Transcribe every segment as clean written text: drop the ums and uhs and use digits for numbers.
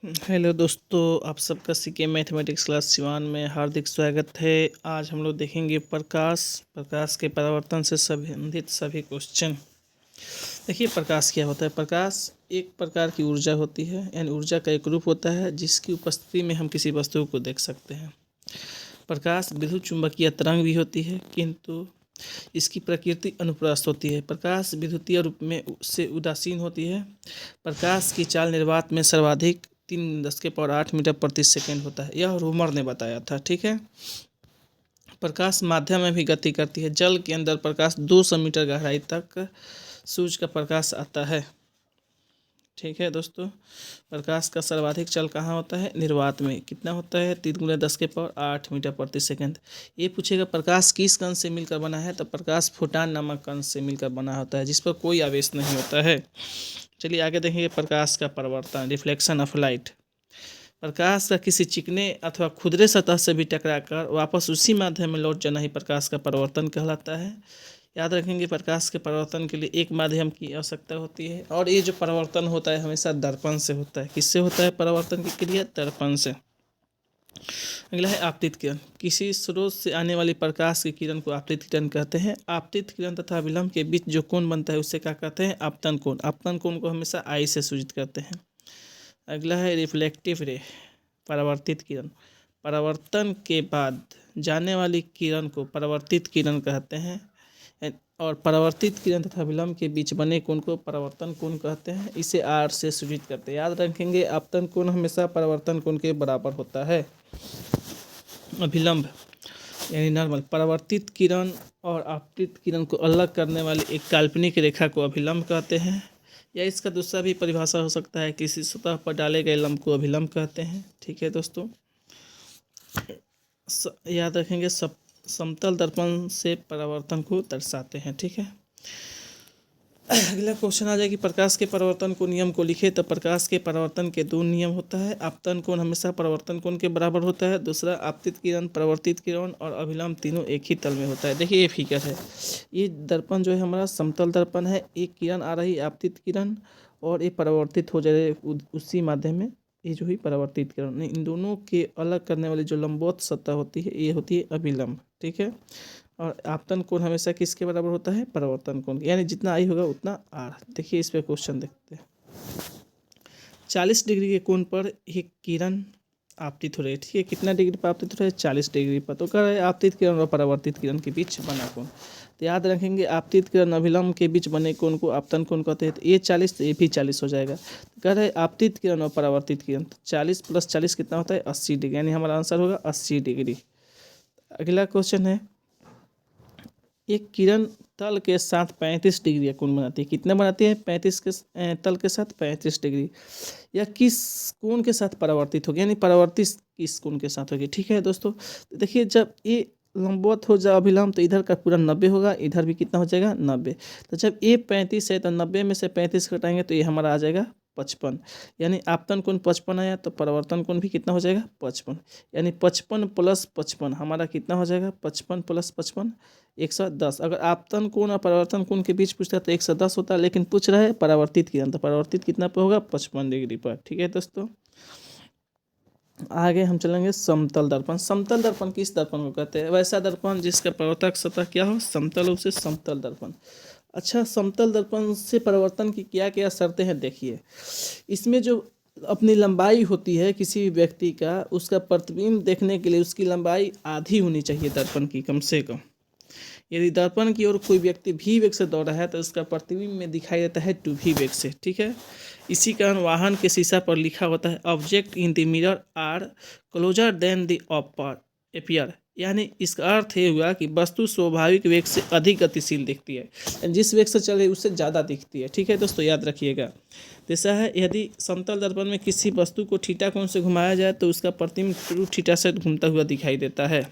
Hello दोस्तों, आप सबका सीके मैथमेटिक्स क्लास सिवान में हार्दिक स्वागत है। आज हम लोग देखेंगे प्रकाश के परावर्तन से संबंधित सभी क्वेश्चन। देखिए, प्रकाश क्या होता है। प्रकाश एक प्रकार की ऊर्जा होती है, यानी ऊर्जा का एक रूप होता है जिसकी उपस्थिति में हम किसी वस्तु को देख सकते हैं। प्रकाश विद्युत चुंबकीय तरंग भी होती है, किंतु इसकी प्रकृति अनुप्रस्थ होती है। प्रकाश विद्युतीय रूप में से उदासीन होती है। प्रकाश की चाल निर्वात में सर्वाधिक 3×10⁸ मीटर प्रति सेकेंड होता है। यह रोमर ने बताया था। ठीक है। प्रकाश माध्यम में भी गति करती है। जल के अंदर प्रकाश 200 मीटर गहराई तक सूर्य का प्रकाश आता है। ठीक है दोस्तों, प्रकाश का सर्वाधिक चल कहाँ होता है? निर्वात में। कितना होता है? 3×10⁸ मीटर प्रति सेकंड। ये पूछेगा प्रकाश किस कण से मिलकर बना है, तो प्रकाश फोटान नामक कण से मिलकर बना होता है, जिस पर कोई आवेश नहीं होता है। चलिए आगे देखेंगे प्रकाश का परावर्तन, रिफ्लेक्शन ऑफ लाइट। प्रकाश का किसी चिकने अथवा खुरदरे सतह से भी टकराकर वापस उसी माध्यम में लौट जाना ही प्रकाश का परावर्तन कहलाता है। याद रखेंगे, प्रकाश के परावर्तन के लिए एक माध्यम की आवश्यकता होती है, और ये जो परावर्तन होता है हमेशा दर्पण से होता है। किससे होता है परावर्तन की क्रिया? दर्पण से। अगला है आपतित किरण। किसी स्रोत से आने वाली प्रकाश की किरण को आपतित किरण कहते हैं। आपतित किरण तथा विलंब के बीच जो कोण बनता है उसे क्या कहते हैं? आपतन कोण। आपतन कोण को हमेशा आई से सूचित करते हैं। अगला है रिफ्लेक्टिव रे, परावर्तित किरण। परावर्तन के बाद जाने वाली किरण को परावर्तित किरण कहते हैं, और परावर्तित किरण तथा विलंब के बीच बने कोण को परावर्तन कोण कहते हैं। इसे आर से सूचित करते हैं। याद रखेंगे, आपतन कोण हमेशा परावर्तन कोण के बराबर होता है। अभिलंब यानी नॉर्मल। परावर्तित किरण और आपतित किरण को अलग करने वाली एक काल्पनिक रेखा को अभिलंब कहते हैं, या इसका दूसरा भी परिभाषा हो सकता है, किसी सतह पर डाले गए लंब को अभिलंब कहते हैं। ठीक है दोस्तों, याद रखेंगे सब समतल दर्पण से परावर्तन को दर्शाते हैं। ठीक है। अगला क्वेश्चन आ जाएगी, प्रकाश के परावर्तन को नियम को लिखे। तो प्रकाश के परावर्तन के दो नियम होता है। आपतन कोण हमेशा परावर्तन कोण के बराबर होता है। दूसरा, आपतित किरण, परावर्तित किरण और अभिलंब तीनों एक ही तल में होता है। देखिए ये फिगर है, ये दर्पण जो है हमारा समतल दर्पण है। एक किरण आ रही आपतित किरण, और ये परावर्तित हो जाए उसी माध्यम में, ये जो ही परावर्तित किरण। इन दोनों के अलग करने वाली जो लंबवत सतह होती है ये होती है अभिलंब। ठीक है। और आपतन कोण हमेशा किसके बराबर होता है? परावर्तन कोण, यानी जितना आई होगा उतना आर। देखिए इस पे क्वेश्चन देखते हैं। 40 डिग्री के कोण पर एक किरण आपतित हो रही है। ठीक है, कितना डिग्री पर आपतित हो रहा है? 40 डिग्री पर। तो कह रहा है आपतित किरण और परावर्तित किरण के बीच बना कोण। तो याद रखेंगे, आपतित किरण अभिलंब के बीच बने कोण को आपतन कोण कहते हैं। तो ये 40, तो ये भी 40 हो जाएगा। तो कह रहे हैं आपतित किरण और परावर्तित किरण, तो 40 + 40 कितना होता है? 80 डिग्री, यानी हमारा आंसर होगा 80 डिग्री। अगला क्वेश्चन है, एक किरण तल के साथ 35 डिग्री का कोण बनाती है। कितना बनाती है? 35 के तल के साथ 35 डिग्री। या किस कोण के साथ परावर्तित होगी, यानी परावर्तित किस कोण के साथ होगी। ठीक है दोस्तों, तो देखिए जब ये लंबवत हो जाए अभिलंब, तो इधर का पूरा 90 होगा, इधर भी कितना हो जाएगा? 90। तो जब ये 35 है तो 90 में से 35 घटाएंगे तो ये हमारा आ जाएगा 55। यानी आपतन कोण 55 आया, तो परावर्तन कोण भी कितना हो जाएगा? 55। यानी 55 + 55 हमारा कितना हो जाएगा? 55 + 55 110। अगर आपतन कोण और परावर्तन कोण के बीच पूछता है तो 110 होता है, लेकिन पूछ रहा है परावर्तित किरण, तो परावर्तित कितना पर होगा? 55 डिग्री पर। ठीक है दोस्तों, आगे हम चलेंगे समतल दर्पण। समतल दर्पण किस दर्पण को कहते हैं? वैसा दर्पण जिसका परावर्तक सतह क्या हो? समतल हो, उसे समतल दर्पण। अच्छा, समतल दर्पण से परावर्तन की क्या क्या शर्तें हैं? देखिए, इसमें जो अपनी लंबाई होती है किसी व्यक्ति का, उसका प्रतिबिंब देखने के लिए उसकी लंबाई आधी होनी चाहिए दर्पण की, कम से कम। यदि दर्पण की ओर कोई व्यक्ति भी वेग से दौड़ रहा है तो उसका प्रतिबिंब में दिखाई देता है 2v वेग से। ठीक है। इसी कारण वाहन के शीशा पर लिखा होता है, object in the mirror are closer than the appear. यानी इसका अर्थ ये हुआ कि वस्तु स्वाभाविक वेग से अधिक गतिशील दिखती है, जिस वेग से चल रही उससे ज़्यादा दिखती है। ठीक है दोस्तों, याद रखिएगा। जैसा है, यदि समतल दर्पण में किसी वस्तु को थीटा कोण से घुमाया जाए तो उसका प्रतिबिंब 2θ से घूमता हुआ दिखाई देता है।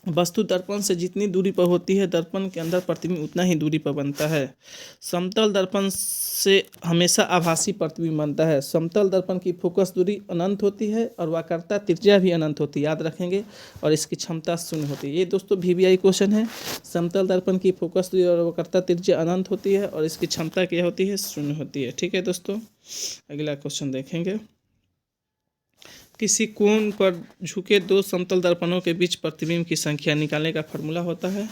वस्तु दर्पण से जितनी दूरी पर होती है, दर्पण के अंदर प्रतिबिंब उतना ही दूरी पर बनता है। समतल दर्पण से हमेशा आभासी प्रतिबिंब बनता है। समतल दर्पण की फोकस दूरी अनंत होती है और वक्रता त्रिज्या भी अनंत होती है, याद रखेंगे, और इसकी क्षमता 0 होती है। ये दोस्तों VBI क्वेश्चन है। समतल दर्पण की फोकस दूरी और वक्रता त्रिज्या अनंत होती है और इसकी क्षमता क्या होती है? 0 होती है। ठीक है दोस्तों, अगला क्वेश्चन देखेंगे। किसी कोण पर झुके दो समतल दर्पणों के बीच प्रतिबिंब की संख्या निकालने का फॉर्मूला होता है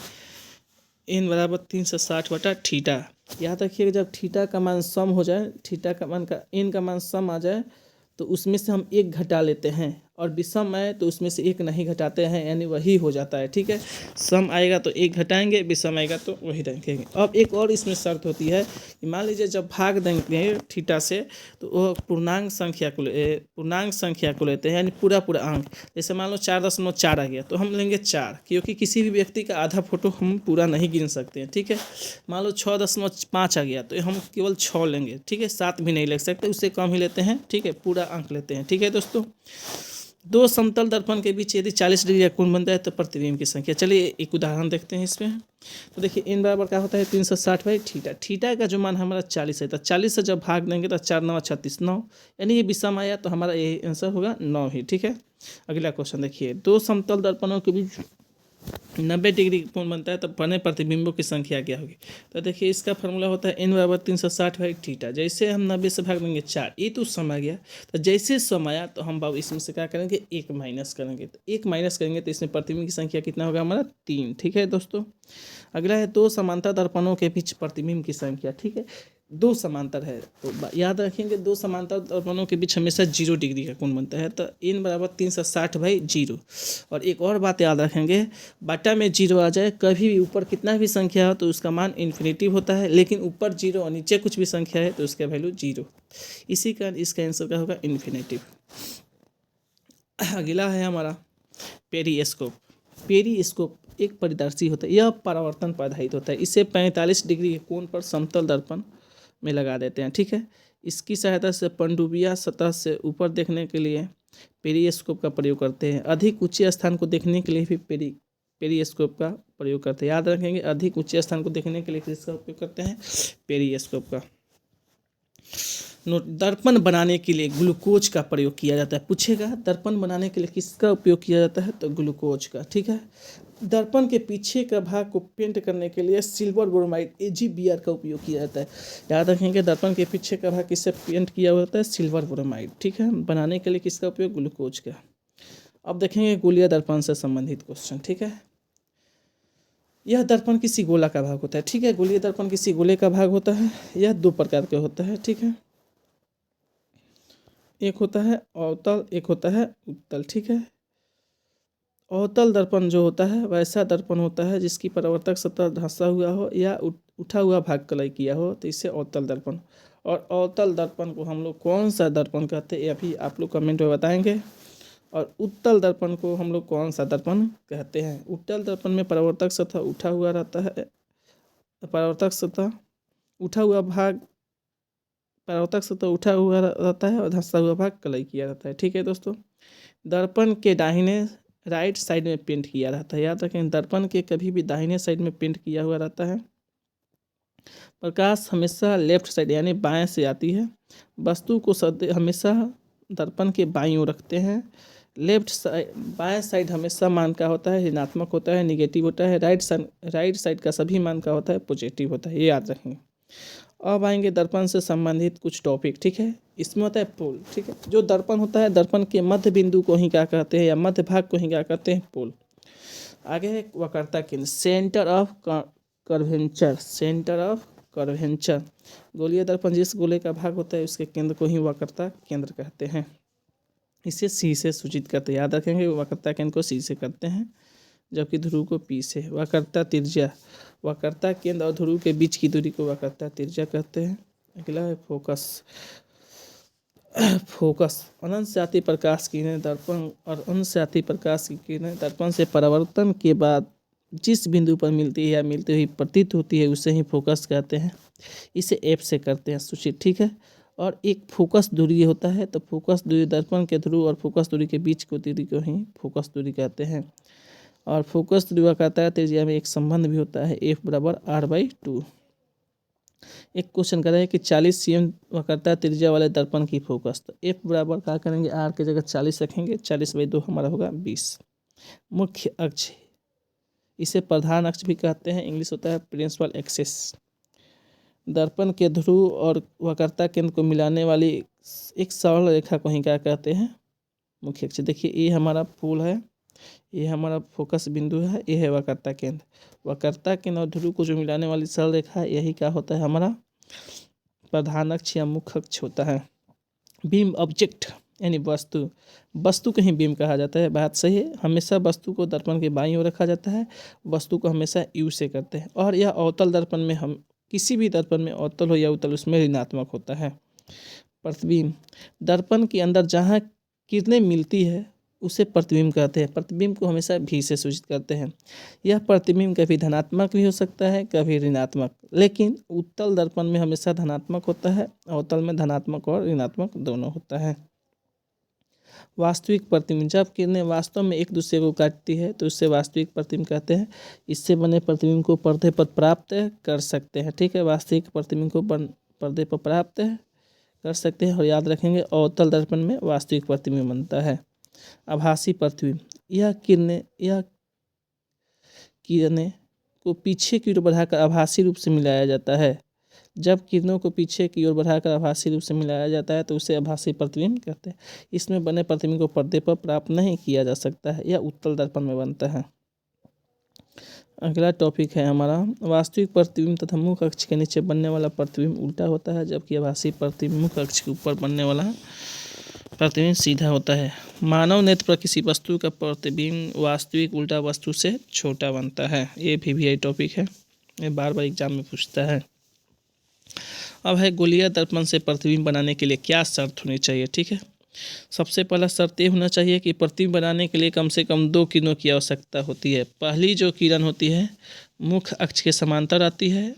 n बराबर 360/थीटा। याद रखिएगा जब थीटा का मान सम हो जाए, थीटा का मान का n का मान सम आ जाए तो उसमें से हम एक घटा लेते हैं, और विषम आए तो उसमें से एक नहीं घटाते हैं, यानी वही हो जाता है। ठीक है, सम आएगा तो एक घटाएंगे, विषम आएगा तो वही रखेंगे। अब एक और इसमें शर्त होती है कि मान लीजिए जब भाग देंगे थीटा से तो वो पूर्णांक संख्या को लेते हैं, यानी पूरा अंक। जैसे मान लो 4.4 आ गया तो हम लेंगे 4, क्योंकि किसी भी व्यक्ति का आधा फोटो हम पूरा नहीं गिन सकते हैं। ठीक है, मान लो 6.5 आ गया तो हम केवल 6 लेंगे। ठीक है, 7 भी नहीं ले सकते, उससे कम ही लेते हैं। ठीक है, पूरा अंक लेते हैं। ठीक है दोस्तों, दो समतल दर्पण के बीच यदि 40 डिग्री का कोण बनता है तो प्रतिबिंब की संख्या। चलिए एक उदाहरण देखते हैं इसमें। तो देखिए n बराबर क्या होता है 360/थीटा। थीटा का जो मान हमारा 40 है, तो 40 से जब भाग देंगे तो 4 9 36 9, यानी ये विषम आया तो हमारा ये आंसर होगा 9 ही। ठीक है, अगला क्वेश्चन देखिए। दो समतल दर्पणों के बीच 90 डिग्री कोण बनता है तो बने प्रतिबिंबों की संख्या क्या होगी। तो देखिए इसका फॉर्मूला होता है n बराबर 360/थीटा। जैसे हम 90 से भाग देंगे 4, ये तो सम आ गया, तो जैसे सम आया तो हम बाबू इसमें से क्या करेंगे, एक माइनस करेंगे। तो एक माइनस करेंगे तो इसमें प्रतिबिंब की संख्या कितना होगा हमारा 3। ठीक है दोस्तों, अगला है दो समांतर दर्पणों के बीच प्रतिबिंब की संख्या। ठीक है, दो समांतर है तो याद रखेंगे दो समांतर दर्पणों के बीच हमेशा 0 डिग्री का कोण बनता है, तो n बराबर 360/0। और एक और बात याद रखेंगे, बाटा में 0 आ जाए, कभी भी ऊपर कितना भी संख्या हो तो उसका मान इन्फिनेटिव होता है, लेकिन ऊपर 0 और नीचे कुछ भी संख्या है तो उसका वैल्यू 0। इसी कारण इसका आंसर क्या होगा, इन्फिनेटिव। अगला है हमारा पेरिस्कोप। पेरिस्कोप एक परिदर्शी होता है, यह परावर्तन पर आधारित होता है। इसे 45 डिग्री के कोण पर समतल दर्पण में लगा देते हैं। ठीक है, इसकी सहायता से पनडुब्बियां सतह से ऊपर देखने के लिए पेरिस्कोप का प्रयोग करते हैं। अधिक ऊंचे स्थान को देखने के लिए भी पेरिस्कोप का प्रयोग करते हैं। याद रखेंगे, अधिक ऊंचे स्थान को देखने के लिए किसका उपयोग करते हैं, पेरिस्कोप का। नोट, दर्पण बनाने के लिए ग्लूकोज का प्रयोग किया जाता है। पूछेगा दर्पण बनाने के लिए किसका उपयोग किया जाता है, तो ग्लूकोज का। ठीक है, दर्पण के पीछे का भाग को पेंट करने के लिए सिल्वर ब्रोमाइड AgBr का उपयोग किया जाता है। याद रखेंगे दर्पण के पीछे का भाग किससे पेंट किया हुआ होता है, सिल्वर ब्रोमाइड। ठीक है, बनाने के लिए किसका उपयोग, ग्लूकोज का। अब देखेंगे गोलीय दर्पण से संबंधित क्वेश्चन। ठीक है, यह दर्पण किसी गोला का भाग होता है। ठीक है, गोलीय दर्पण किसी गोले का भाग होता है। यह दो प्रकार के होता है। ठीक है, एक होता है अवतल, एक होता है उत्तल। ठीक है, अवतल दर्पण जो होता है वैसा दर्पण होता है जिसकी परावर्तक सतह धंसा हुआ हो या उठा हुआ भाग कलई किया हो, तो इससे अवतल दर्पण। और अवतल दर्पण को हम लोग कौन सा दर्पण कहते हैं, ये भी आप लोग कमेंट में बताएंगे। और उत्तल दर्पण को हम लोग कौन सा दर्पण कहते हैं। उत्तल दर्पण में परावर्तक सतह उठा हुआ रहता है, परावर्तक सतह उठा हुआ भाग परावर्तक सतह उठा हुआ रहता है और धंसा हुआ भाग कलई किया रहता है। ठीक है दोस्तों, दर्पण के दाहिने राइट साइड में पेंट किया रहता है। याद रखें, दर्पण के कभी भी दाहिने साइड में पेंट किया हुआ रहता है। प्रकाश हमेशा लेफ्ट साइड यानी बाएं से आती है। वस्तु को हमेशा दर्पण के बाईं ओर रखते हैं। लेफ्ट साइड बाएं साइड हमेशा मान का होता है ऋणात्मक होता है, निगेटिव होता है। राइट साइड का सभी मान का होता है पॉजिटिव होता है, ये याद रखेंगे। अब आएंगे दर्पण से संबंधित कुछ टॉपिक। ठीक है, इसमें होता है पोल। ठीक है, जो दर्पण होता है दर्पण के मध्य बिंदु को ही क्या कहते हैं, या मध्य भाग को ही क्या कहते हैं, पोल। आगे है वक्रता केंद्र, centre of curvature. Centre of curvature, गोलीय दर्पण जिस गोले का भाग होता है उसके केंद्र को ही वक्रता केंद्र कहते हैं। इसे सी से सूचित करते हैं। याद रखेंगे, वक्रता केंद्र को सी से करते हैं, जबकि ध्रुव को पी से। वक्रता त्रिज्या, वक्रता केंद्र और ध्रुव के बीच की दूरी को वक्रता त्रिज्या कहते हैं। अगला है फोकस। फोकस, अनंत से आती प्रकाश की किरणें दर्पण और अनंत से आती प्रकाश की किरणें दर्पण से परावर्तन के बाद जिस बिंदु पर मिलती है या मिलती हुई प्रतीत होती है उसे ही फोकस कहते हैं। इसे एफ से करते हैं सूचित। ठीक है, और एक फोकस दूरी होता है, तो फोकस दूरी दर्पण के ध्रुव और फोकस दूरी के बीच की दूरी को ही फोकस दूरी कहते हैं। और फोकस दूरी वक्रता त्रिज्या में एक संबंध भी होता है, F बराबर R/2। एक क्वेश्चन कर रहा है कि 40 cm वक्रता त्रिज्या वाले दर्पण की फोकस, तो F बराबर क्या करेंगे, R की जगह 40 रखेंगे, 40/2 हमारा होगा 20। मुख्य अक्ष, इसे प्रधान अक्ष भी कहते हैं, इंग्लिश होता है प्रिंसिपल एक्सिस। दर्पण के ध्रुव और वक्रता केंद्र को मिलाने वाली एक सरल रेखा को ही क्या कहते हैं, मुख्य अक्ष। देखिए ये हमारा फूल है, ये हमारा फोकस बिंदु है, ये है वक्रता केंद्र। वक्रता केंद्र और ध्रुव को जो मिलाने वाली सरल रेखा है, यही क्या होता है हमारा प्रधान अक्ष या मुख्य अक्ष होता है। बीम ऑब्जेक्ट यानी वस्तु, वस्तु को ही बीम कहा जाता है, बात सही है। हमेशा वस्तु को दर्पण के बाईं ओर रखा जाता है, वस्तु को हमेशा यू से करते हैं। और यह अवतल दर्पण में, हम किसी भी दर्पण में अवतल हो या उत्तल, उसमें ऋणात्मक होता है। प्रतिबिंब, दर्पण के अंदर जहाँ किरणें मिलती है उसे प्रतिबिंब कहते हैं। प्रतिबिंब को हमेशा भी से सूचित करते हैं। यह प्रतिबिंब कभी धनात्मक भी हो सकता है, कभी ऋणात्मक, लेकिन उत्तल दर्पण में हमेशा धनात्मक होता है, अवतल में धनात्मक और ऋणात्मक दोनों होता है। वास्तविक प्रतिबिंब, जब किरणें वास्तव में एक दूसरे को काटती है तो उससे वास्तविक प्रतिबिंब कहते हैं। इससे बने प्रतिबिंब को पर्दे पर प्राप्त कर सकते हैं। ठीक है, वास्तविक प्रतिबिंब को पर्दे पर प्राप्त कर सकते हैं। और याद रखेंगे अवतल दर्पण में वास्तविक प्रतिबिंब बनता है। आभासी प्रतिबिंब, यह किरणें को पीछे की ओर बढ़ाकर आभासी रूप से मिलाया जाता है। जब किरणों को पीछे की ओर बढ़ाकर आभासी रूप से मिलाया जाता है तो उसे आभासी प्रतिबिंब कहते हैं। इसमें बने प्रतिबिंब को पर्दे पर प्राप्त नहीं किया जा सकता है, यह उत्तल दर्पण में बनता है। अगला टॉपिक है हमारा वास्तविक प्रतिबिंब तथा मुख्य अक्ष के नीचे बनने वाला प्रतिबिंब उल्टा होता है, जबकि आभासी प्रतिबिंब मुख्य अक्ष के ऊपर बनने वाला प्रतिबिंब सीधा होता है। मानव नेत्र पर किसी वस्तु का प्रतिबिंब वास्तविक उल्टा वस्तु से छोटा बनता है। ये भी टॉपिक है, ये बार बार एग्जाम में पूछता है। अब है गोलीय दर्पण से प्रतिबिंब बनाने के लिए क्या शर्त होनी चाहिए। ठीक है, सबसे पहला शर्त ये होना चाहिए कि प्रतिबिंब बनाने के लिए कम से कम 2 किरणों की आवश्यकता होती है। पहली जो किरण होती है मुख्य अक्ष के समांतर आती है,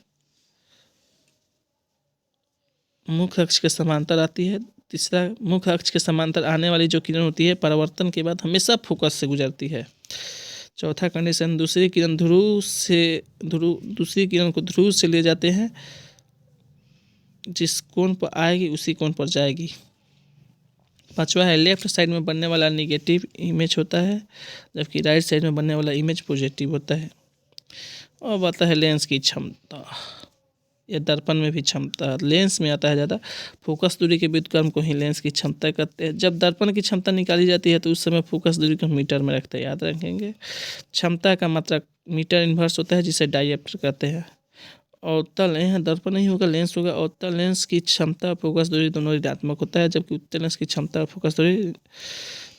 मुख्य अक्ष के समांतर आती है। तीसरा, मुख्य अक्ष के समांतर आने वाली जो किरण होती है परावर्तन के बाद हमेशा फोकस से गुजरती है। चौथा कंडीशन, दूसरी किरण को ध्रुव से ले जाते हैं, जिस कोण पर आएगी उसी कोण पर जाएगी। पांचवा है लेफ्ट साइड में बनने वाला निगेटिव इमेज होता है, जबकि राइट साइड में बनने वाला इमेज पॉजिटिव होता है। और आता है लेंस की क्षमता, यह दर्पण में भी क्षमता लेंस में आता है ज़्यादा। फोकस दूरी के व्युत्क्रम को ही लेंस की क्षमता कहते हैं। जब दर्पण की क्षमता निकाली जाती है तो उस समय फोकस दूरी को मीटर में रखते हैं, याद रखेंगे। क्षमता का मात्रक मीटर इन्वर्स होता है, जिसे डायप्टर कहते हैं। अवतल, यहाँ दर्पण नहीं होगा, लेंस होगा। अवतल लेंस की क्षमता फोकस दूरी दोनों ऋणात्मक होता है, जबकि उत्तल लेंस की क्षमता फोकस दूरी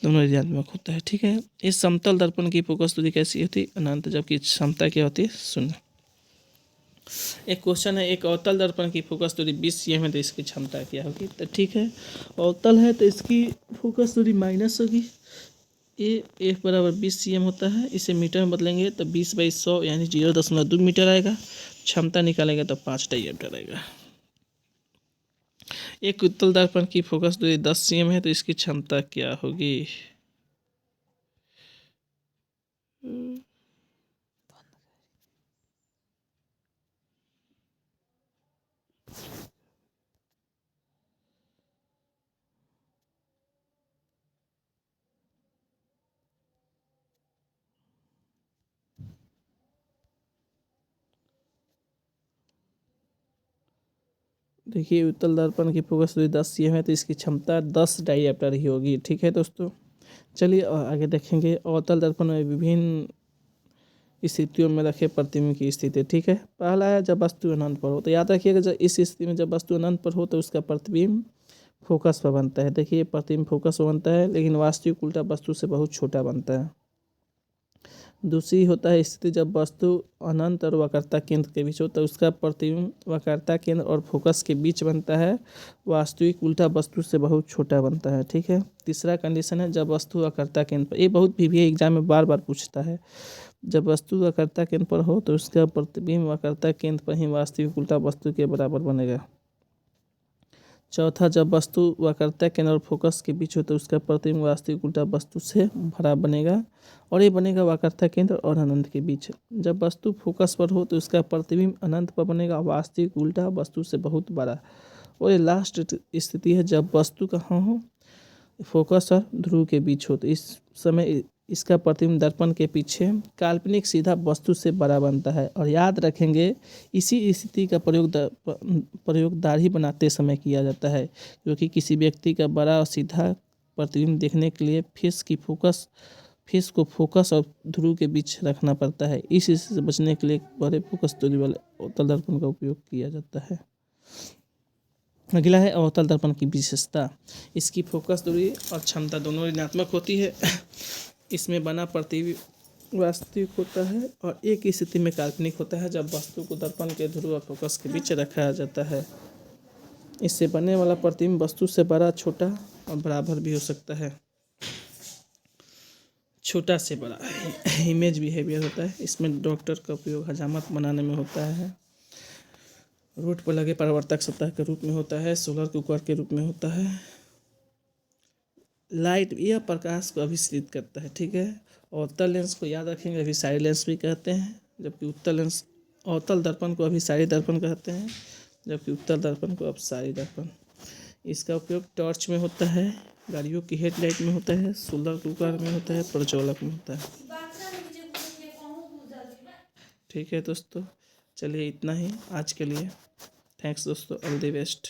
दोनों ऋणात्मक होता है। ठीक है, इस समतल दर्पण की फोकस दूरी कैसी होती है? अनंत, जबकि क्षमता क्या होती है? शून्य। एक क्वेश्चन है, एक अवतल दर्पण की फोकस दूरी 20 cm है तो इसकी क्षमता क्या होगी? तो ठीक है, अवतल है तो इसकी फोकस दूरी माइनस होगी। ए F बराबर 20 cm होता है, इसे मीटर में बदलेंगे तो 20/100 यानी 0.2 मीटर आएगा। क्षमता निकालेंगे तो 5 डायप्टर आएगा। एक उत्तल दर्पण की फोकस दूरी 10 cm है तो इसकी क्षमता क्या होगी? देखिए उत्तल दर्पण की फोकस दूरी 10 cm है तो इसकी क्षमता 10 डायप्टर ही होगी। ठीक है दोस्तों, चलिए आगे देखेंगे। अवतल दर्पण में विभिन्न स्थितियों में रखे प्रतिबिंब की स्थिति। ठीक है, पहला है जब वस्तु अनंत पर हो, तो याद रखिएगा जब इस स्थिति में जब वस्तु अनंत पर हो तो उसका प्रतिबिंब फोकस पर बनता है। देखिए प्रतिबिंब फोकस पर बनता है, लेकिन वास्तविक उल्टा वस्तु से बहुत छोटा बनता है। दूसरी होता है स्थिति जब वस्तु अनंत और वक्रता केंद्र के बीच हो तो उसका प्रतिबिंब वक्रता केंद्र और फोकस के बीच बनता है, वास्तविक उल्टा वस्तु से बहुत छोटा बनता है। ठीक है, तीसरा कंडीशन है जब वस्तु वक्रता केंद्र पर, ये बहुत भी एग्जाम में बार बार पूछता है। जब वस्तु वक्रता केंद्र पर हो तो उसका प्रतिबिंब वक्रता केंद्र पर ही वास्तविक उल्टा वस्तु के बराबर बनेगा। चौथा, जब वस्तु वक्रता केंद्र और फोकस के बीच हो तो उसका प्रतिबिंब वास्तविक उल्टा वस्तु से बड़ा बनेगा, और ये बनेगा वक्रता केंद्र और अनंत के बीच। जब वस्तु फोकस पर हो तो उसका प्रतिबिंब अनंत पर बनेगा, वास्तविक उल्टा वस्तु से बहुत बड़ा। और ये लास्ट स्थिति है जब वस्तु कहाँ हो, फोकस और ध्रुव के बीच हो, तो इस समय इसका प्रतिबिंब दर्पण के पीछे काल्पनिक सीधा वस्तु से बड़ा बनता है। और याद रखेंगे इसी स्थिति का प्रयोग दाढ़ी बनाते समय किया जाता है, क्योंकि किसी व्यक्ति का बड़ा और सीधा प्रतिबिंब देखने के लिए फेस को फोकस और ध्रुव के बीच रखना पड़ता है। इस स्थिति से बचने के लिए बड़े फोकस दूरी वाले अवतल दर्पण का उपयोग किया जाता है। अगला है अवतल दर्पण की विशेषता। इसकी फोकस दूरी और क्षमता दोनों ऋणात्मक होती है। इसमें बना प्रतिबिंब वास्तविक होता है और एक ही स्थिति में काल्पनिक होता है जब वस्तु को दर्पण के ध्रुव और फोकस के बीच रखा जाता है। इससे बनने वाला प्रतिबिंब वस्तु से बड़ा, छोटा और बराबर भी हो सकता है। छोटा से बड़ा इमेज बिहेवियर होता है। इसमें डॉक्टर का उपयोग हजामत बनाने में होता है। रोड पर लगे परावर्तक सतह के रूप में होता है। सोलर कुकर के रूप में होता है। लाइट यह प्रकाश को अभिसरित करता है, ठीक है। अवतल लेंस को याद रखेंगे अभिसारी लेंस भी कहते हैं, जबकि उत्तल लेंस अवतल दर्पण को अभिसारी दर्पण कहते हैं, जबकि उत्तल दर्पण को अपसारी दर्पण। इसका उपयोग टॉर्च में होता है, गाड़ियों की हेडलाइट में होता है, सोलर कुकर में होता है, प्रज्वलक में होता है। ठीक है दोस्तों, चलिए इतना ही आज के लिए। थैंक्स दोस्तों, ऑल द बेस्ट।